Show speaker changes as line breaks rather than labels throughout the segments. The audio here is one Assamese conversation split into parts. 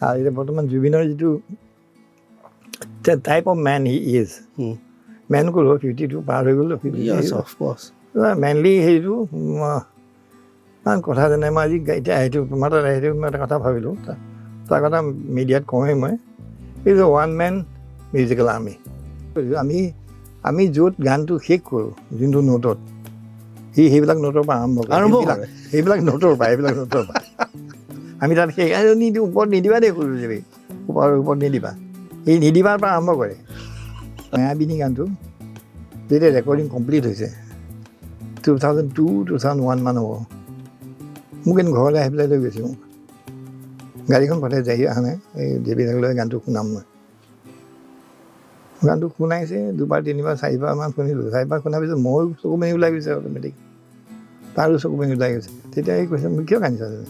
আৰু এতিয়া বৰ্তমান জুবিনৰ যিটো type of man he is man ক'লো 52 পাৰ হৈ গ'ল মেইনলি হেৰিটো কথা যেনে মই আজি এতিয়া সেইটো তোমাৰ তাত সেইটো মই এটা কথা ভাবিলোঁ তাৰ কথা মিডিয়াত কওঁৱেই মই is a one man musical army আমি য'ত গানটো শেষ কৰোঁ যোনটো নোটত সেইবিলাক নোটৰ পৰা আৰম্ভ কৰোঁ সেইবিলাক নোটৰ পৰা আমি তাত সেই নিদিওঁ ওপৰত নিদিবা দেই সৰু যাবি ওপৰত নিদিবা এই নিদিবাৰ পৰা আৰম্ভ কৰে মায়াবিনী গানটো যেতিয়া ৰেকৰ্ডিং কমপ্লিট হৈছে 2002-2001 মান হ'ব মোক এদিন ঘৰলৈ আহি পেলাই লৈ গৈছে মোক গাড়ীখন পঠাই যাই অহা নাই এই দেৱীদালৈ গানটো শুনাম মই গানটো শুনাইছে 2বাৰ 3বাৰ 4বাৰমান শুনিলোঁ 4বাৰ শুনাৰ পিছত ময়ো চকু পানী ওলাই গৈছে অট'মেটিক তাৰো চকু পানী ওলাই গৈছে তেতিয়া এই কৈছে মোক কিয় কান্দিছা তুমি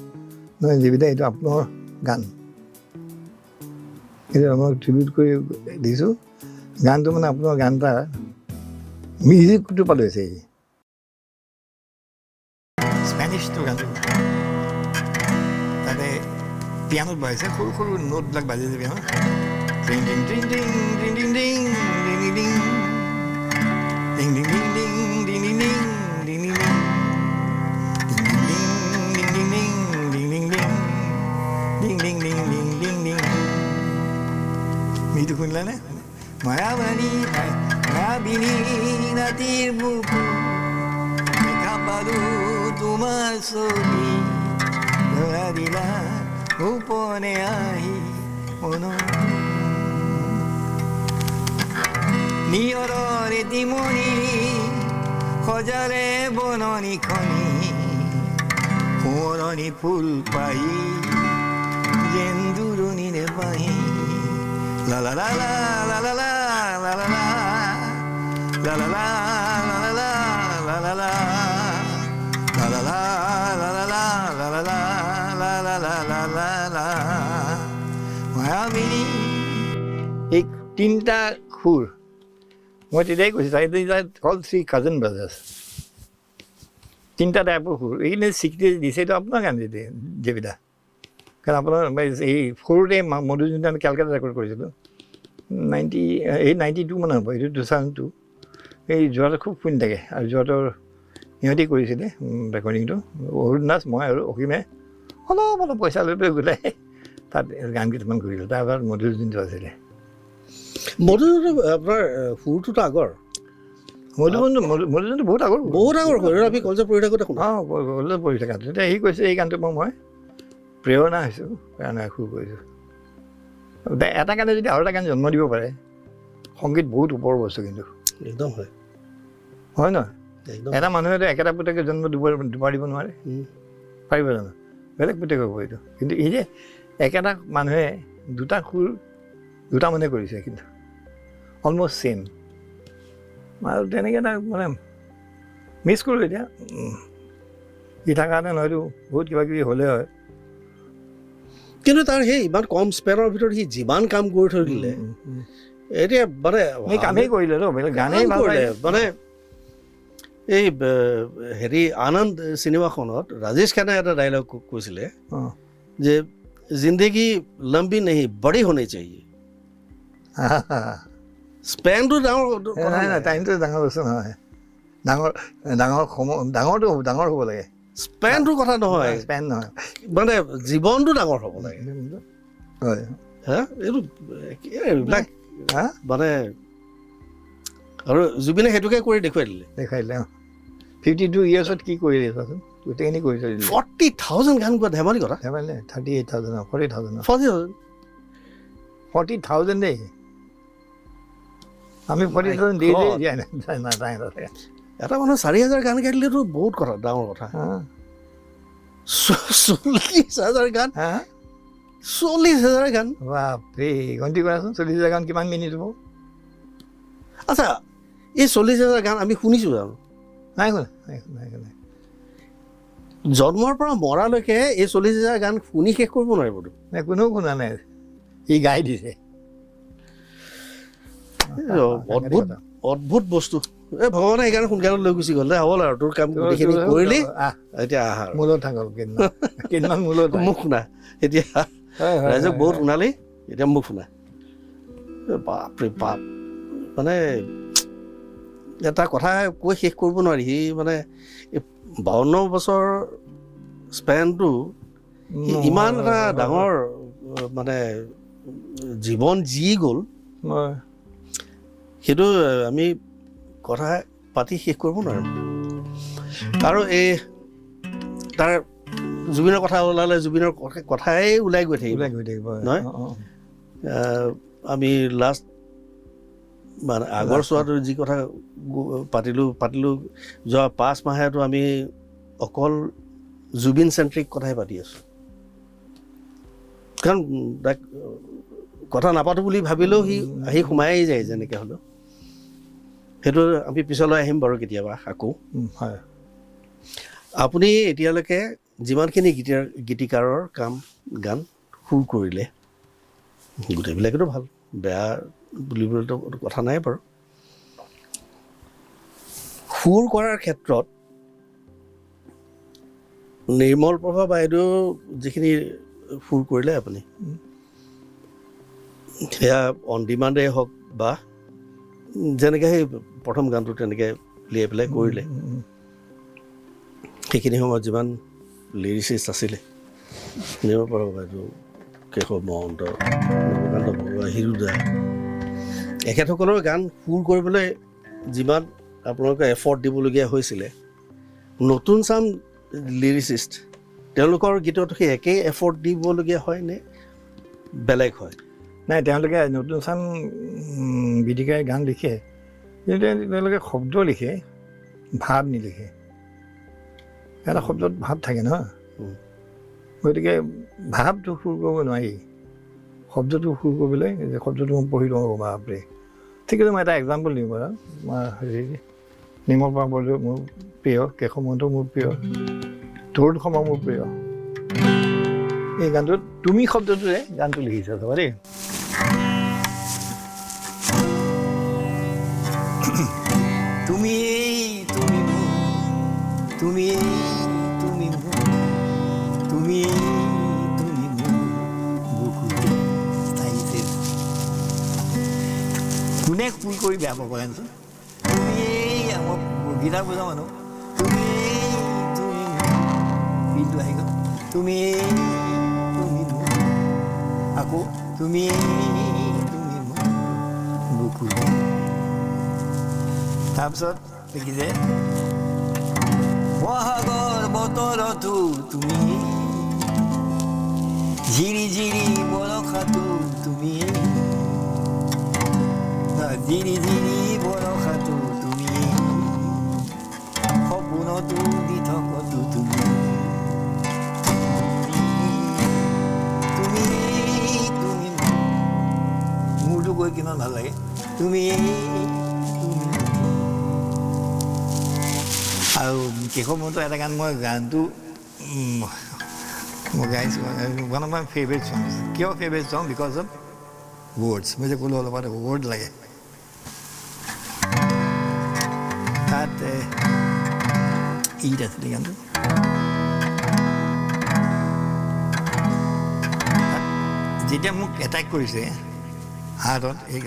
নহয় দেৱীদা এইটো আপোনাৰ গান এইটো মই ট্ৰিবিউট কৰি দিছোঁ গানটো মানে আপোনাৰ গান এটা মিউজিকটো পৰা লৈছে স্পেনিছটো গানটো তাতে পিয়ানোত বাজিছে সৰু সৰু নোটবিলাক বাজি যাবি হা ডিং ডিং ডিং ডিং ডিং ডিং ডিং ডিং ডিং ডিং ডিং ডিং ডিং ডিং ডিং ডিং ডিং মিটো শুনিলানে মায়াবিনী ৰাতিৰ বুকু দেখা পালো তোমাৰ ছবি ধৰা দিলা গোপনে আহি নিয়ৰৰে দিমনি সজালে বননিখনি সোঁৱৰণি ফুল পাহি যেন দূৰণিৰে পাহি La la la la la la la la la la la la la la la la la la মায়াবিনী এই তিনিটা সুৰ মই তেতিয়াই কৈছোঁ কল থ্ৰী কাজন ব্ৰাজাৰ্ছ তিনিটা টাইপৰ সুৰ এইখিনি স্বীকৃতি দিছে এইটো আপোনাৰ গান দেৱীদা কাৰণ আপোনাৰ এই সৰুতে মধুযোনটো আমি কেলকাতা ৰেকৰ্ড কৰিছিলোঁ 92 মান হ'ব এইটো 2002 এই যোৱাটো খুব শুনি থাকে আৰু যোৱাটোৰ সিহঁতি কৰিছিলে ৰেকৰ্ডিংটো অৰুণ দাস মই আৰু অসীমে অলপ অলপ পইচা লৈ পেলাই গোটাই তাত গান কেইটামান কৰিলোঁ তাৰপৰা মধুযোনটো আছিলে
আপোনাৰ সুৰটোতো আগৰ
মধুযোনটো বহুত আগৰ
আমি কলেজত পঢ়ি থাকোঁতে
অঁ কলেজত পঢ়ি থকা তেতিয়া সি কৈছে এই গানটো মই প্ৰেৰণা হৈছোঁ প্ৰেৰণা সুৰ কৰিছোঁ এটা গানে যদি আৰু এটা গান জন্ম দিব পাৰে সংগীত বহুত ওপৰৰ বস্তু কিন্তু
একদম
হয় নহয় এটা মানুহেতো একেটা পুতেকে জন্ম দুবাৰ দিব নোৱাৰে পাৰিব জানো বেলেগ পুতেক হ'ব এইটো কিন্তু এই যে একেটা মানুহে দুটা সুৰ দুটা মানুহে কৰিছে কিন্তু অলমষ্ট ছেইম আৰু তেনেকৈ এটা মানে মিছ কৰোঁ এতিয়া ই থকাৰ কাৰণে নহয়তো বহুত কিবা কিবি হ'লে হয়
কিন্তু তাৰ সেই ইমান কম স্পেনৰ ভিতৰত সি যিমান কাম কৰি থৈ দিলে এতিয়া মানে
কামেই কৰিলে ন গানেই কৰিলে
মানে এই হেৰি আনন্দ চিনেমাখনত ৰাজেশ খানে এটা ডাইলগ কৈছিলে যে জিন্দগী লম্বি নেহি বড়ি হোনি চাহিয়ে স্পেনটো
টাইমটো ডাঙৰ বস্তু নহয় ডাঙৰ হ'ব লাগে
স্পেনটোৰ কথা নহয়
স্পেন নহয়
মানে জীৱনটো ডাঙৰ হ'ব লাগে
হয়
হা এইটো এইবিলাক মানে আৰু জুবিনে সেইটোকে কৰি দেখুৱাই দিলে
52 ইয়াৰ্ছত কি কৰিলে চোৱাচোন গোটেইখিনি কৰি থৈ দিলে
40,000 গান গোৱা ধেমালি কথা
38,000 40,000 দেই আমি 40,000 দি
এটা মানুহ 4,000 গান গাই দিলেতো বহুত কথা ডাঙৰ কথা 40,000 গান 40,000 গান
বাপৰে গন্তি কৰাচোন 40,000 গান কিমান মিনিট হ'ব
আচ্ছা এই 40,000 গান আমি শুনিছোঁ জানো
নাই শুনা
জন্মৰ পৰা মৰালৈকে এই 40,000 গান শুনি শেষ কৰিব নোৱাৰিবতো
নাই কোনেও শুনা নাই সি গাই দিছে
অদ্ভুত বস্তু এই ভগৱানে সেইকাৰণে সোনকালে লৈ গুচি গ'ল হ'ল আৰু তোৰ কাম গোটেইখিনি কৰিলি এতিয়া আহা
মূলত থাকক কেইদিনমান মূলত
মোক শুনা এতিয়া ৰাইজক বহুত শুনালি, এতিয়া মোক শুনা। বাপৰে বাপ, মানে এটা কথা কৈ শেষ কৰিব নোৱাৰি। সি মানে 52 বছৰ স্পেনটো ইমান এটা ডাঙৰ মানে জীৱন যি গ'ল, সেইটো আমি কথা পাতি শেষ কৰিব নোৱাৰিম। আৰু এই তাৰ জুবিনৰ কথা ওলালে জুবিনৰ কথাই ওলাই গৈ থাকিব নহয়। আমি লাষ্ট মানে আগৰ চোৱাটো যি কথা পাতিলোঁ যোৱা 5 মাহেতো আমি অকল জুবিন চেণ্ট্ৰিক কথাই পাতি আছোঁ। কাৰণ তাক কথা নাপাতো বুলি ভাবিলেও সি আহি সোমাই যায় যেনেকৈ হ'লেও। সেইটো আমি পিছলৈ আহিম বাৰু কেতিয়াবা আকৌ।
হয়,
আপুনি এতিয়ালৈকে যিমানখিনি গীতিকাৰৰ গান সুৰ কৰিলে, গোটেইবিলাকেতো ভাল, বেয়া বুলিবলৈতো কথা নাই বাৰু। সুৰ কৰাৰ ক্ষেত্ৰত নিৰ্মল প্ৰভা বাইদেউ যিখিনি সুৰ কৰিলে আপুনি, সেয়া অন ডিমাণ্ডেই হওক বা যেনেকৈ সেই প্ৰথম গানটো তেনেকৈ উলিয়াই পেলাই কৰিলে, সেইখিনি সময়ত যিমান লিৰিচিষ্ট আছিলে, নিৰ্মল প্ৰভা বাইদেউ, কেশৱ মহন্ত, নৱকান্ত বৰুৱা, হিৰুদা, এখেতসকলৰ গান সুৰ কৰিবলৈ যিমান আপোনালোকে এফৰ্ট দিবলগীয়া হৈছিলে, নতুন চাম লিৰিচিষ্ট তেওঁলোকৰ গীতত সেই একেই এফৰ্ট দিবলগীয়া হয় নে বেলেগ হয়?
নাই, তেওঁলোকে নতুন চাম গীতিকাৰে গান লিখে, কিন্তু তেওঁলোকে শব্দ লিখে, ভাৱ নিলিখে। এটা শব্দত ভাৱ থাকে নহয়, গতিকে ভাৱটো সুৰ কৰিব নোৱাৰি, শব্দটো সুৰ কৰিবলৈ শব্দটো মই পঢ়ি লওঁ বাপৰে। ঠিক আছে, মই এটা এক্সাম্পল দিওঁ বাৰু। মই নিৰ্মল প্ৰভা বাইদেউ মোৰ প্ৰিয়, কেশৱ মহন্ত মোৰ প্ৰিয়, তৰুণ শৰ্মা মোৰ প্ৰিয়। এই গানটোত তুমি শব্দটোৰে গানটো লিখিছে চাবা দেই। তুমি তুমি তুমি তুমি তুমি কোনে সুৰ কৰি বেয়া পাব জানো? তুমি গীটাৰ বজা মানুহ, তুমি তুমি বিলটো আহি গ'ল, তুমি তুমি আকৌ তুমি তুমি বুকু। তাৰপিছত দেখিছে বহাগৰ বতৰতো তুমি, ঝিৰি ঝিৰি বৰষাতো তুমি, ঝিৰি ঝিৰি বৰষাতো তুমি, সপোনতো দিঠকতো তুমি, তুমি তুমি মোৰতো গৈ কিমান ভাল লাগে, তুমি তুমি। আৰু কেশৱ মহন্তৰ এটা গান, মই গানটো মই গাইছোঁ, one of my favourite songs. কিয় favourite song? Because of words. মই যে ক'লোঁ অলপ আগতে ৱৰ্ড লাগে তাত। ঈদ আছিলে গানটো, যেতিয়া মোক এটেক কৰিছে হাৰ্টত, এই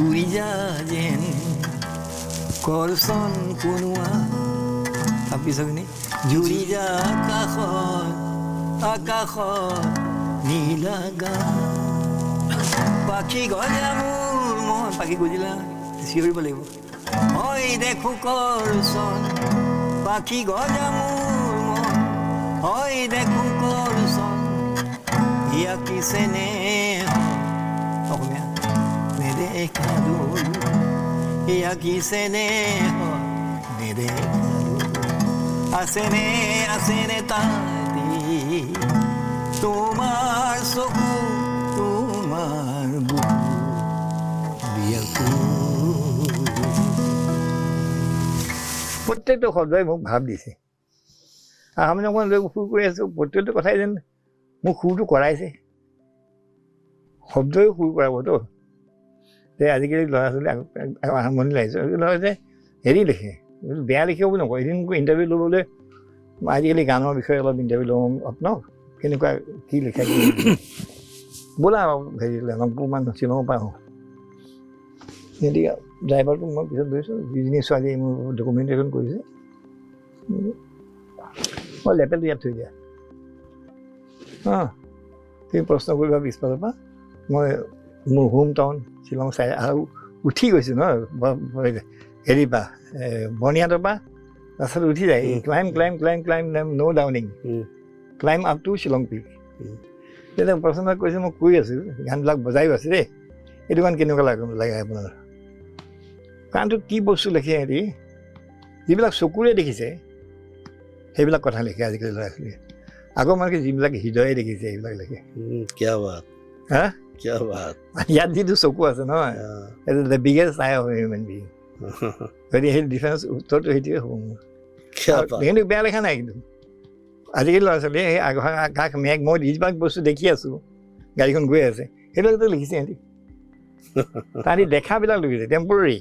উৰি যা যেন কৰচন কোনোৱা, তাৰপিছতখিনি জুৰি যা আকাশত নীলা গান, পাখি গজা মোৰ মন, পাখি গজিলা চিঞৰিব লাগিব, হয় দেখো কৰচন, পাখি গজা মোৰ মন, হয় দেখো কৰচন, ইয়া কিছেনে অসমীয়া নেদেখালো, ইয়া কিছেনে নেদেখালো, আছেনে আছেনে তাতে তোমাৰ চকু, তোমাৰ বুকু বিয়াকো। প্ৰত্যেকটো শব্দই মোক ভাৱ দিছে। আমি অকণ লৈ সুৰ কৰি আছোঁ, প্ৰত্যেকটো কথাই যেন মোক সুৰটো কৰাইছে। শব্দই সুৰ কৰাবতো। যে আজিকালি ল'ৰা ছোৱালী আৰম্ভণি লাগিছে, ল'ৰা যে হেৰি লিখে, বেয়া লিখিব বুলি নকওঁ এদিন ইণ্টাৰভিউ ল'বলৈ আজিকালি গানৰ বিষয়ে অলপ ইণ্টাৰভিউ ল'ম আপোনাক কেনেকুৱা কি লিখা কি ব'লা হেৰি অলপমান শ্বিলঙৰ পৰা আহোঁ সিহঁতি ড্ৰাইভাৰটো মই পিছত ধৰিছোঁ যিজনী ছোৱালীয়ে মোৰ ডকুমেণ্টেশ্যন কৰিছে মই লেপেলটো ইয়াত থৈ দিয়া তুমি প্ৰশ্ন কৰিবা পিছফালৰ পৰা মই মোৰ হোম টাউন শ্বিলং চাই আৰু উঠি গৈছোঁ নহয় হেৰিৰ পৰা বৰ্ণিহাটৰ পৰা ৰাস্তাত উঠি যায় climb no' downing climb up to Shillong peak তেতিয়া প্ৰশ্ন কৈছে মই কৈ আছোঁ গানবিলাক বজাইও আছোঁ দেই এইটো গান কেনেকুৱা লাগে আপোনাৰ গানটোত কি বস্তু লিখে সিহঁতি যিবিলাক চকুৰে দেখিছে সেইবিলাক কথা লিখে আজিকালি ল'ৰা ছোৱালীয়ে আগৰ মানুহে যিবিলাক হৃদয়ে দেখিছে সেইবিলাক লিখে
কিয়া বাত
হা
কিয়া বাত
ইয়াত যিটো চকু আছে নহয় এইটো the biggest I of human being গতিকে সেই ডিফাৰেঞ্চ উত্তৰটো সেইটোৱে হ'ব মোৰ কিন্তু বেয়া লেখা নাই কিন্তু আজিকালি ল'ৰা ছোৱালীয়ে সেই আকাশ মেঘ মই যিবিলাক বস্তু দেখি আছোঁ গাড়ীখন গৈ আছে সেইবিলাকতো লিখিছে সিহঁতি তাহাঁতি দেখাবিলাক লিখিছে টেম্পৰেৰী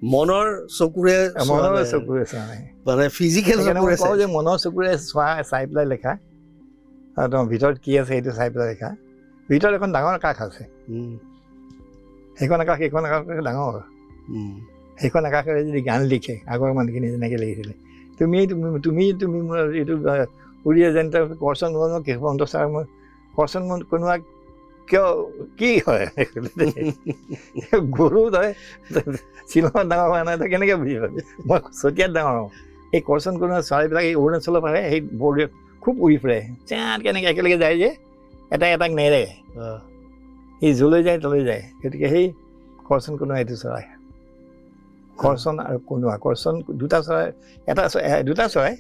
মনৰ চকুৰে মানে ফিজিকেল
কওঁ যে মনৰ চকুৰে চাই পেলাই লেখা আৰু তোমাৰ ভিতৰত কি আছে সেইটো চাই পেলাই লেখা ভিতৰত এখন ডাঙৰ আকাশ আছে সেইখন আকাশ ডাঙৰ সেইখন আকাশেৰে যদি গান লিখে আগৰ মানুহখিনি যেনেকৈ লিখিছিলে তুমি মোৰ এইটো উৰিয়া যেন কৰচন কেশৱন্ত ছাৰ মই কৰচন কোনোবা কিয় কি হয় গৰু তই শ্বিলঙত ডাঙৰ হোৱা নাই তই কেনেকৈ বুজি পাবি মই চতিয়াত ডাঙৰ হওঁ এই কৰচন কোনোবা ছোৱালীবিলাক এই অৰুণাচলৰ পাৰে সেই বৰ্ডত খুব উৰি ফুৰে চাত কেনেকৈ একেলগে যায় যে এটাক নেৰে সি যলৈ যায় তলৈ যায় গতিকে সেই কৰচন কোনোবা এইটো চৰাই কৰচন আৰু কোনোবা কৰচন দুটা চৰাই দুটা চৰাই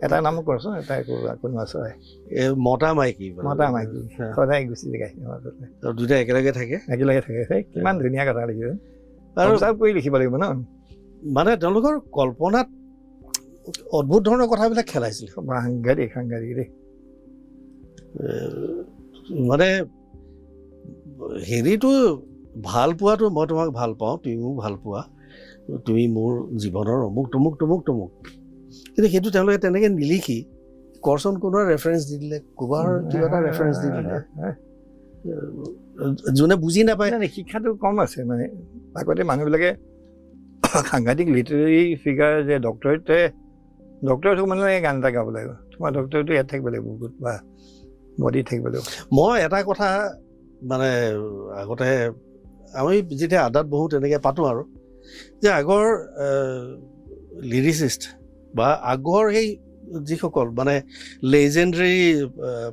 এটাৰ নামো কৰচোন এটা কোনোবা চৰাই
মতা মাইকী
সদায় গুচি যায়
দুটা একেলগে থাকে
কিমান ধুনীয়া কথা লিখিছে আৰু চব কৰি লিখিব লাগিব ন
মানে তেওঁলোকৰ কল্পনাত অদ্ভুত ধৰণৰ কথাবিলাক খেলাইছিলে
সাংঘাতিক দেই
মানে হেৰিটো ভাল পোৱাটো মই তোমাক ভাল পাওঁ তুমি মোক ভাল পোৱা তুমি মোৰ জীৱনৰ অমুক তমুক কিন্তু সেইটো তেওঁলোকে তেনেকৈ নিলিখি কৰচন কোনোবা ৰেফাৰেঞ্চ দি দিলে ক'ৰবাৰ কিবা এটা ৰেফাৰেঞ্চ দি দিলে যোনে বুজি নাপায়
শিক্ষাটো কম আছে মানে আগতে মানুহবিলাকে সাংঘাতিক লিটাৰেৰী ফিগাৰ যে ডক্টৰেট মানে গান এটা গাব লাগিব তোমাৰ ডক্টৰেটো ইয়াত থাকিব লাগিব বুকুত বা বডিত থাকিব লাগিব
মই এটা কথা মানে আগতে আমি যেতিয়া আড্ডাত বহোঁ তেনেকৈ পাতোঁ আৰু যে আগৰ লিৰিচিষ্ট বা আগৰ সেই যিসকল মানে লেজেণ্ডাৰী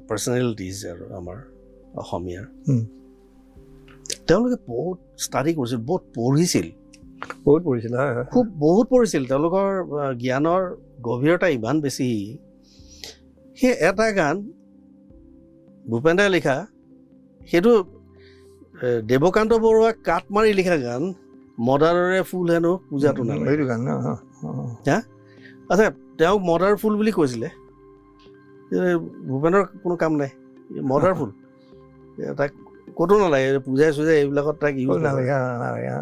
পাৰ্চনেলিটিজ আৰু আমাৰ অসমীয়াৰ তেওঁলোকে বহুত ষ্টাডি কৰিছিল বহুত পঢ়িছিল বহুত পঢ়িছিল তেওঁলোকৰ জ্ঞানৰ গভীৰতা ইমান বেছি সেই এটা গান ভূপেন দাই লিখা সেইটো দেৱকান্ত বৰুৱাই কাট মাৰি লিখা গান মদাৰৰে ফুল হেনো পূজাটো নালাগে হা আচ্ছা তেওঁক মদাৰ ফুল বুলি কৈছিলে ভূপেনৰ কোনো কাম নাই মদাৰ ফুল তাক ক'তো নালাগে পূজাই চুজাই এইবিলাকত তাক ইউজ নালাগে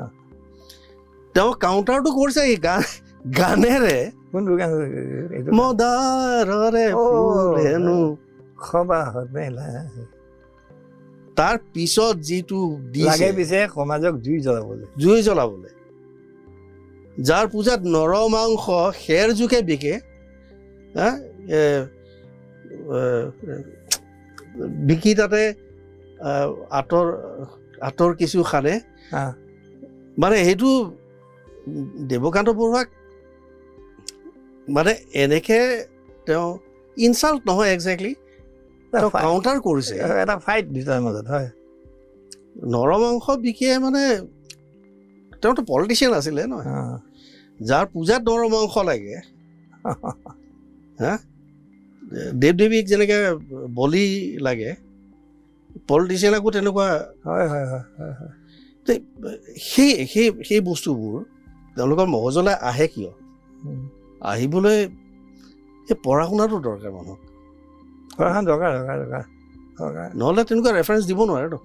তেওঁ কাউণ্টাৰটো কৰিছে এই গানেৰে মদাৰৰে ফুল হেনো তাৰ পিছত যিটো
লাগে পিছে সমাজক জুই
জ্বলাবলৈ যাৰ পূজাত নৰ মাংস খেৰ জোকে বিকে বিকি তাতে আঁতৰ কিছু সানে মানে সেইটো দেৱকান্ত বৰুৱাক মানে এনেকে তেওঁ ইনচাল্ট নহয় একজেক্টলি কাউণ্টাৰ কৰিছে
এটা ফাইট দুটাৰ মাজত হয়
নৰ মাংস বিকিয়ে মানে তেওঁতো পলিটিচিয়ান আছিলে নহয় যাৰ পূজাত নৰ মাংস লাগে হা দেৱ দেৱীক যেনেকৈ বলি লাগে পলিটিচিয়ানকো তেনেকুৱা সেই বস্তুবোৰ তেওঁলোকৰ মগজলৈ আহে কিয় আহিবলৈ সেই পঢ়া শুনাটো দৰকাৰ মানুহক নহ'লে তেনেকুৱা ৰেফাৰেঞ্চ দিব নোৱাৰেতো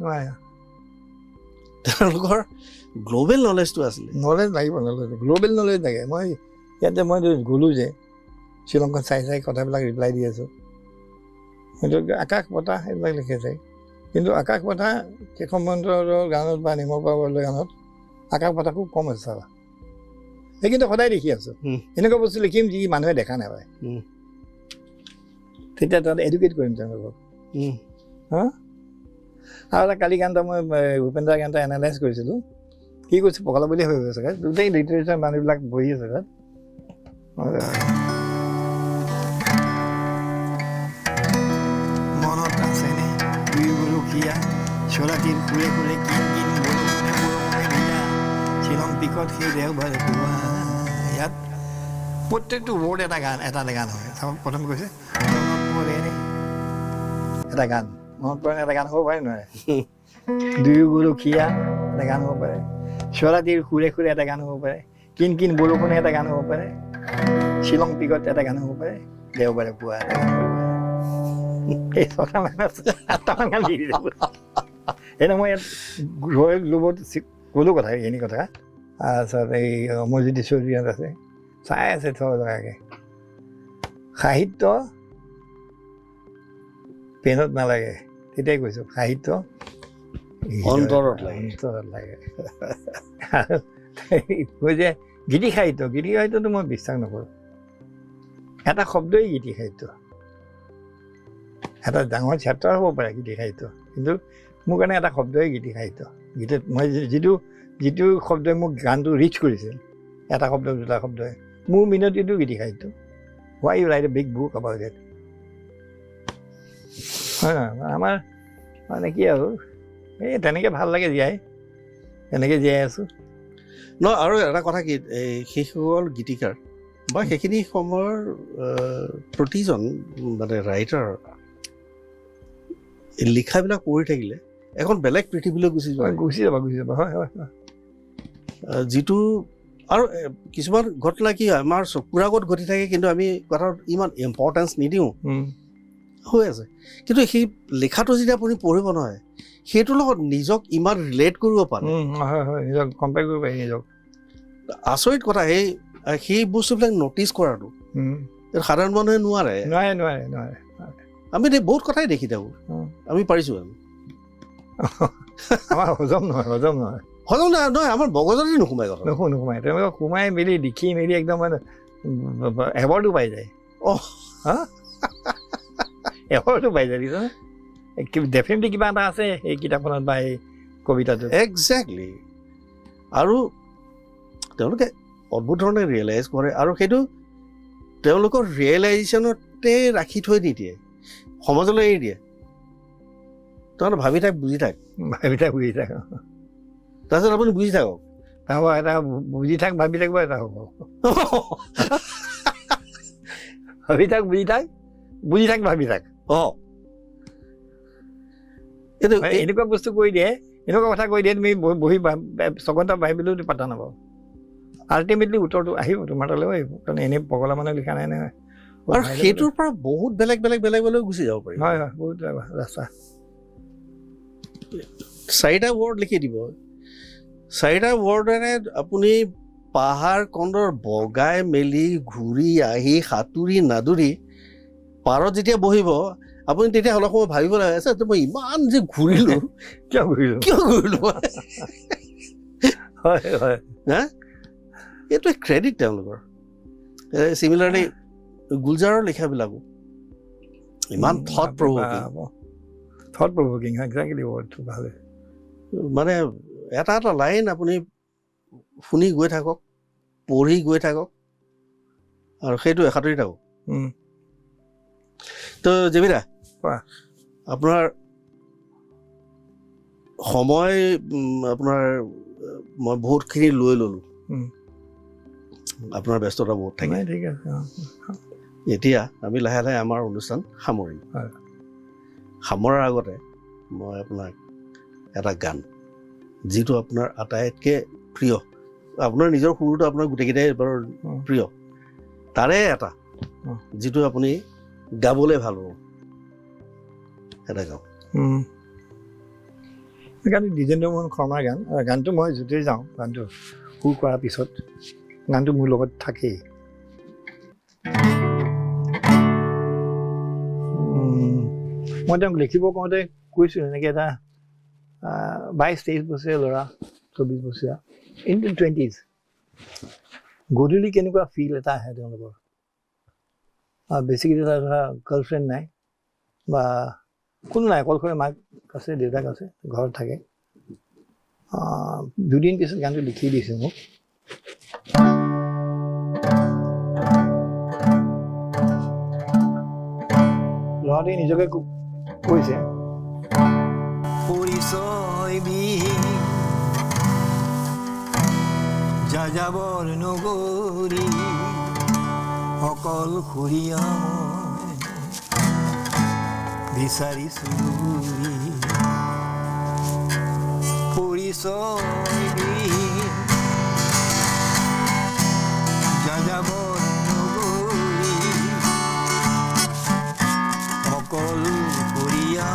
তেওঁলোকৰ গ্ল'বেল নলেজটো আছিলে
নলেজ লাগিব গ্ল'বেল নলেজ লাগে মই ইয়াতে মই গ'লোঁ যে শ্ৰীলংকাত চাই কথাবিলাক ৰিপ্লাই দি আছোঁ সেইটো আকাশ বতাহ এইবিলাক লিখিছে কিন্তু আকাশ বতাহ কেশৱ মহন্তৰ গানত বা নিৰ্মল বৰুৱাৰ গানত আকাশ বতাহ খুব কম আছে চাবা সেই কিন্তু সদায় দেখি আছোঁ এনেকুৱা বস্তু লিখিম যি মানুহে দেখা নাপায় তেতিয়া তাত এডুকেট কৰিম তেওঁলোকক হা আৰু এটা কালি গান এটা মই ভূপেন্দ্ৰ গান এটা এনালাইজ কৰিছিলোঁ কি কৈছে পগলা বুলি হৈ গৈছে গোটেই লিটাৰেচাৰ মানুহবিলাক বহি আছে তাত মনত আছেনে দুই গৰখীয়া চৰাতিৰ সুৰে সুৰে কিন কিন বৰষুণে বৰষুণে ভিজা শ্বিলং পিকত সেই দেওবাৰে পুৱা ইয়াত প্ৰত্যেকটো ৱৰ্ড এটা গান হয় প্ৰথম কৈছে মনত পৰেনে এটা গান মনত পৰে এটা গান হ'ব পাৰে নোৱাৰে দুই গৰখীয়া এটা গান হ'ব পাৰে চৰাতিৰ সুৰে সুৰে এটা গান হ'ব পাৰে কিন কিন বৰষুণে এটা গান হ'ব পাৰে শ্বিলং পিকত এটা গান হ'ব পাৰে দেওবাৰে পুৱা এটা গান হ'ব পাৰে এই ছটামান আঠটামান গান লিখি দিলোঁ এনে মই ইয়াত ৰয়েল গ্লোবত ক'লোঁ কথা এইখিনি কথা তাৰপিছত এই অমৰজ্যোতি চৌধুৰীহঁত আছে চাই আছে থ জেগাকৈ সাহিত্য পেনত নালাগে তেতিয়াই কৈছোঁ সাহিত্য
অন্তৰত
লাগে কৈ যে গীতি সাহিত্যটো মই বিশ্বাস নকৰোঁ এটা শব্দই গীতি সাহিত্য এটা ডাঙৰ চেপ্টাৰ হ'ব পাৰে গীতি সাহিত্য কিন্তু মোৰ কাৰণে এটা শব্দই গীতি সাহিত্য গীতত মই যিটো শব্দই মোক গানটো ৰিচ কৰিছে এটা শব্দ দুটা শব্দই মোৰ মিনতিটো গীতি সাহিত্য why you write a big book about it হয় নহয় আমাৰ মানে কি আৰু এই তেনেকৈ ভাল লাগে জীয়াই তেনেকৈ জীয়াই আছোঁ
আৰু এটা কথা কি এই সেইসকল গীতিকাৰ বা সেইখিনি সময়ৰ প্ৰতিজন মানে ৰাইটাৰ লিখাবিলাক পঢ়ি থাকিলে এখন বেলেগ পৃথিৱীলৈ গুচি
যাব হয় হয়
যিটো আৰু কিছুমান ঘটনা কি হয় আমাৰ চকুৰ আগত ঘটি থাকে কিন্তু আমি কথাত ইমান ইম্পৰ্টেঞ্চ নিদিওঁ হৈ আছে কিন্তু সেই লিখাটো যেতিয়া আপুনি পঢ়িব নহয় সেইটোৰ লগত নিজক ইমান ৰিলেট কৰিব পাৰে
নিজক কম্পেয়াৰ কৰিব পাৰি নিজক
আচৰিত কথা সেই বস্তুবিলাক নটিচ কৰাটো সাধাৰণ মানুহে নোৱাৰে আমি বহুত কথাই দেখি থাকোঁ আমি পাৰিছোঁ
আমাৰ হজম নহয়
আমাৰ মগজতে নোসোমাই কথা
নোসোমাই তেওঁলোকক সোমাই মেলি লিখি মেলি একদম এৱাৰ্ডো পাই যায় এৱাৰ্ডো পাই যায় ডেফিনেটলি কিবা এটা আছে এই কিতাপখনত বা এই কবিতাটো
একজেক্টলি আৰু তেওঁলোকে অদ্ভুত ধৰণে ৰিয়েলাইজ কৰে আৰু সেইটো তেওঁলোকৰ ৰিয়েলাইজেশ্যনতে ৰাখি থৈ নিদিয়ে সমাজলৈ এৰি দিয়ে তহঁতে ভাবি থাক বুজি থাক তাৰপিছত আপুনি বুজি থাকক
এটা বুজি থাক ভাবি থাকিব এটা হ'ব ভাবি থাক বুজি থাক ভাবি থাক এনেকুৱা বস্তু কৈ দিয়ে এনেকুৱা কথা কৈ দিয়ে তুমি বহি ছঘণ্টা ভাবিলেও পাতা নাপাওঁ আল্টিমেটলি উত্তৰটো আহিব তোমাৰ তালৈও আহিব কাৰণ এনেই পগলা মানুহে লিখা নাই নহয়
আৰু সেইটোৰ পৰা বহুত বেলেগ গুচি যাব পাৰি
হয় বহুত ৰাস্তা
4টা ৱৰ্ড লিখি দিব 4টা ৱৰ্ডেৰে আপুনি পাহাৰ কন্দৰ বগাই মেলি ঘূৰি আহি সাঁতুৰি নাদুৰি পাৰত যেতিয়া বহিব আপুনি তেতিয়া অলপ সময় ভাবিব লাগে আছে মই ইমান যে ঘূৰিলোঁ কিয় ঘূৰিলোঁ
হয়
হা এইটো ক্ৰেডিট তেওঁলোকৰ চিমিলাৰলি গুলজাৰৰ লিখাবিলাকো ইমান থট প্ৰভোকিং
একজেক্টলি ৱৰ্ডটো ভাল
মানে এটা লাইন আপুনি শুনি গৈ থাকক পঢ়ি গৈ থাকক আৰু সেইটো এসাঁতুৰি থাকক তো জেবিদা আপোনাৰ সময় আপোনাৰ মই বহুতখিনি লৈ ল'লোঁ আপোনাৰ ব্যস্ততা বহুত থাকে
ঠিক আছে
এতিয়া আমি লাহে লাহে আমাৰ অনুষ্ঠান সামৰিম সামৰাৰ আগতে মই আপোনাক এটা গান যিটো আপোনাৰ আটাইতকৈ প্ৰিয় আপোনাৰ নিজৰ সুৰটো আপোনাৰ গোটেইকেইটাই বৰ প্ৰিয় তাৰে এটা যিটো আপুনি গাবলৈ ভাল পাব এটা গাওঁ
গানটো দ্বিজেন্দ্ৰ মোহন শৰ্মাৰ গানটো মই য'তেই যাওঁ গানটো সুৰ কৰাৰ পিছত গানটো মোৰ লগত থাকেই মই তেওঁক লিখিব কওঁতে কৈছোঁ এনেকৈ এটা 22-23 বছৰীয়া ল'ৰা 24 বছৰীয়া ইন 20s গধূলি কেনেকুৱা ফিল এটা আহে তেওঁলোকৰ বেছিকৈ ধৰা গাৰ্লফ্ৰেণ্ড নাই বা কোনো নাই অকলশৰে মাক আছে দেউতাক আছে ঘৰত থাকে দুদিন পিছত গানটো লিখি দিছে মোক ল'ৰাটোৱে নিজকে কৈছে পৰিচয়বিহীন যাযাবৰ নগৰী অকলশৰীয়া বিচাৰিছো পৰিচয়বিহীন যাযাবৰ নগৰী অকলশৰীয়া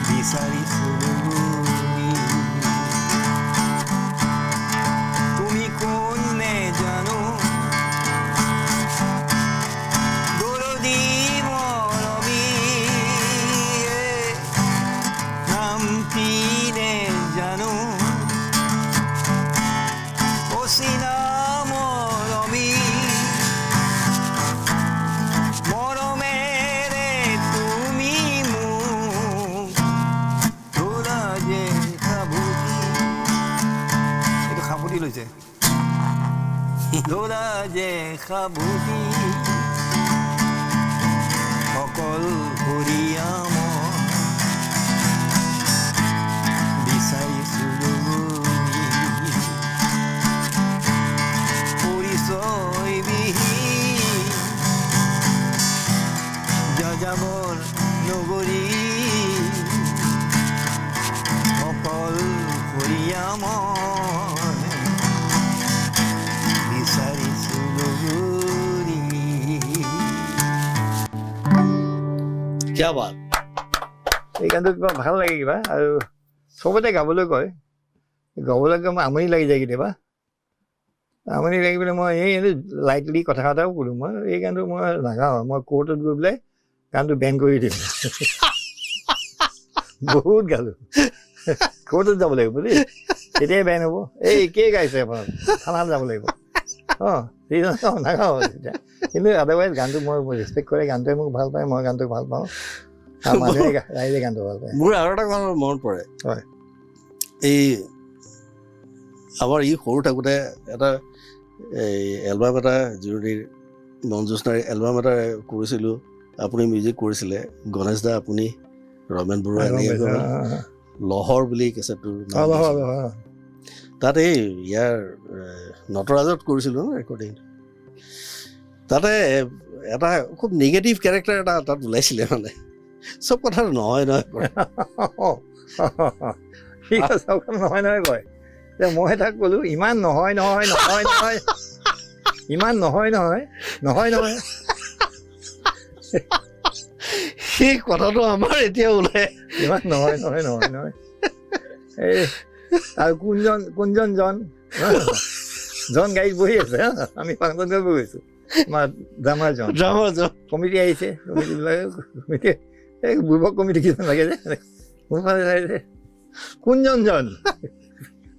বিচাৰিছো তুমি কোন নে জানো দৰদী মৰমী নাম কি নে জানো অচিনা মৰমী মৰমেৰে তুমি মোক ধৰা যে সাবুতি এইটো সাবুতি লৈছে ধৰা যে সাবুতি অকলশৰীয়া বিচাৰিছো পৰিচয়বিহীন যাযাবৰ নগৰী অকলশৰীয়া বিচাৰিছো
কিয়া বাত
এই গানটো কিবা ভাল লাগে কিবা আৰু চবতে গাবলৈ কয় গাবলৈ মই আমনি লাগি যায় কেতিয়াবা আমনি লাগি পেলাই মই এই লাইটলি কথা এটাও ক'লোঁ মই এই গানটো মই নাগাওঁ মই কোৰ্টত গৈ পেলাই গানটো বেন কৰি দিম বহুত গালোঁ কোৰ্টত যাব লাগিব দেই তেতিয়াই বেন হ'ব এই একেই গাইছে আপোনাৰ থানাত যাব লাগিব নাগাওঁ তেতিয়া কিন্তু আদাৰৱাইজ গানটো মই ৰেচপেক্ট কৰে গানটোৱে মোক ভাল পায় মই গানটো ভাল পাওঁ মানুহে ৰাইজে গানটো ভাল পায়
মোৰ আৰু এটা কথা মনত পৰে
হয়
এই আমাৰ সৰু থাকোঁতে এটা এই এলবাম এটা জিৰণিৰ মঞ্জুস্নাৰ এলবাম এটা কৰিছিলোঁ আপুনি মিউজিক কৰিছিলে গণেশ দা আপুনি ৰমেন বৰুৱা লহৰ বুলি কেছেটটোৰ তাত এই ইয়াৰ নটৰাজত কৰিছিলোঁ ন ৰেকৰ্ডিং তাতে এটা খুব নিগেটিভ কেৰেক্টাৰ এটা তাত ওলাইছিলে মানে চব কথা নহয় নহয়
নহয় নহয় কয় মই তাক ক'লোঁ ইমান নহয় নহয় নহয় নহয় ইমান নহয় নহয় নহয় নহয়
সেই কথাটো আমাৰ এতিয়া ওলাই
ইমান নহয় নহয় নহয় নহয় এই আৰু কোনজন জন গাড়ীত বহি আছে আমি ফাংচন কৰিব গৈছোঁ আমাৰ ড্ৰামাৰ জন কমিটি আহিছে কমিটি এই বুৰ্বক কমিটি কিছুমান লাগে যে মোৰ ফালে চাইছে কোনজন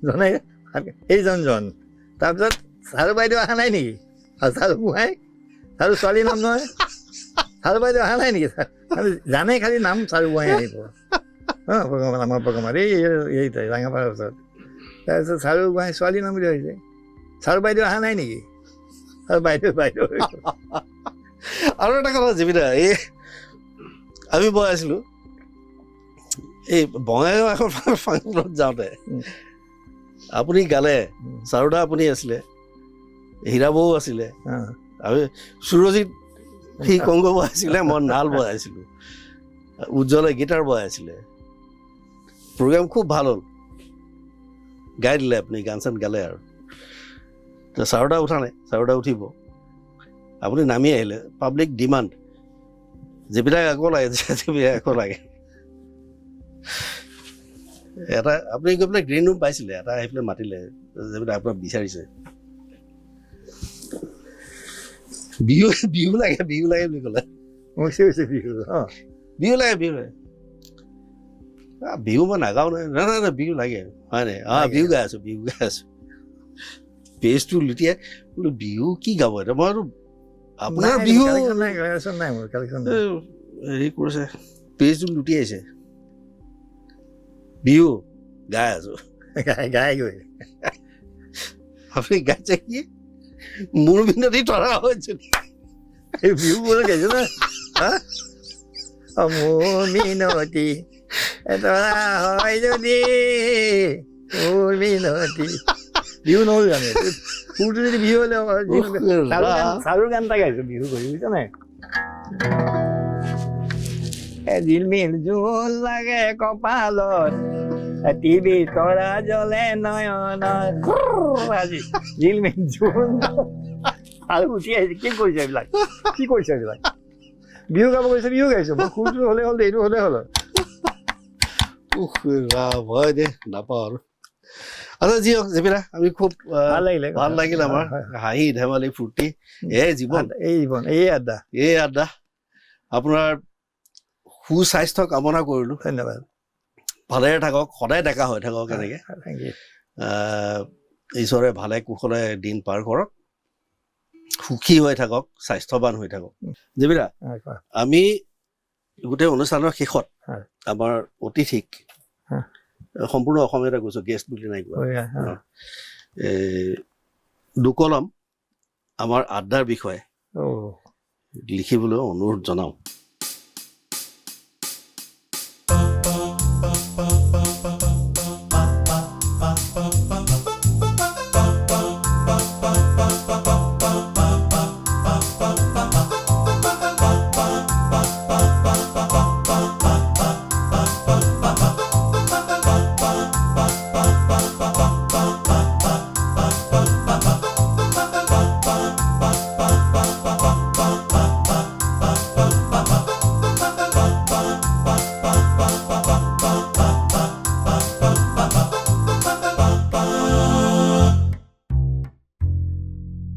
জনে এইজন তাৰপিছত চাৰু বাইদেউ অহা নাই নেকি আৰু চাৰু গোহাঁই চাৰু ছোৱালীৰ নাম নহয় চাৰু বাইদেউ অহা নাই নেকি জানে খালি নাম চাৰু গোহাঁই আহিব প্ৰগ্ৰামত আমাৰ প্ৰগ্ৰামত এই ৰাঙাপাৰাৰ ওচৰত তাৰপিছত চাৰু গোহাঁই ছোৱালীৰ নাম বুলি ভাবিছে চাৰু বাইদেউ অহা নাই নেকি আৰু বাইদেউ
আৰু এটা কথা জীৱিতা এই আমি বহাই আছিলোঁ এই বঙাইগাঁও এখন ফাংচনত যাওঁতে আপুনি গালে চাৰুদা আপুনি আছিলে হীৰাবৌ আছিলে আমি সুৰজিত সি কংগ বজাইছিলে মই নাল বজাইছিলোঁ উজ্জ্বলে গীটাৰ বজাইছিলে প্ৰগ্ৰাম খুব ভাল হ'ল গাই দিলে আপুনি গান চান গালে আৰু চাৰুদা উঠা নাই চাৰুদা উঠিব আপুনি নামি আহিলে পাব্লিক ডিমাণ্ড যিবিলাক আকৌ লাগে যিবিলাক আকৌ লাগে এটা আপুনি গৈ পেলাই গ্ৰীণ ৰুম পাইছিলে এটা আহি পেলাই মাতিলে যিবিলাক আপোনাক বিচাৰিছে বিহু বিহু লাগে বুলি ক'লে
হৈছে হৈছে বিহু অঁ
বিহু লাগে বিহু মই নাগাওঁ নহয় নাই বিহু লাগে হয় নাই বিহু গাই আছো পেজটো লুটিয়াই বোলো বিহু কি গাব এতিয়া মই আপোনাৰ বিহু
কালেকশ্যন নাই মোৰ কালেকশ্যন
হেৰি কৰিছে পেজটো লুটিয়াইছে বিহু গাই আছো
গাই গৈ
আপুনি গাইছে কি মোৰ বিনতি তৰা হৈছে
এই বিহু বোৰ গাইছে না মোৰ মিনতি তৰা হয় যদি মোৰ মিনতি বিহু নহ'ল জানো সুৰটো যদি বিহু হ'লে চাৰুৰ গান এটা গাইছো বিহু কৰি বুজিছা নাই জিলমিল জোল লাগে কপালত টিভি তৰা জ্বলে নয়নত আজি জিলমিল জোল আৰু উঠি আহিছে কি কৰিছে এইবিলাক বিহু গাব গৈছে বিহু গাইছো মই সুৰটো হ'লে হ'ল এইটো হ'লে হ'ল
ভয় দে নাপাওঁ আৰু আচ্ছা যি হওক জেপিৰা আমি খুব ভাল লাগিল আমাৰ হাঁহি ধেমালি ফূৰ্তি জীৱন এই আড্ডা আপোনাৰ সুস্বাস্থ্য কামনা কৰিলোঁ
ধন্যবাদ
ভালেৰে থাকক সদায় ডেকা হৈ থাকক এনেকৈ ঈশ্বৰে ভালে কুশলে দিন পাৰ কৰক সুখী হৈ থাকক স্বাস্থ্যৱান হৈ থাকক জেপিৰা আমি গোটেই অনুষ্ঠানৰ শেষত আমাৰ অতিথিক সম্পূৰ্ণ অসমীয়াতে কৈছোঁ গেষ্ট বুলি নাই কোৱা দুকলম আমাৰ আড্ডাৰ বিষয়ে লিখিবলৈ অনুৰোধ জনাওঁ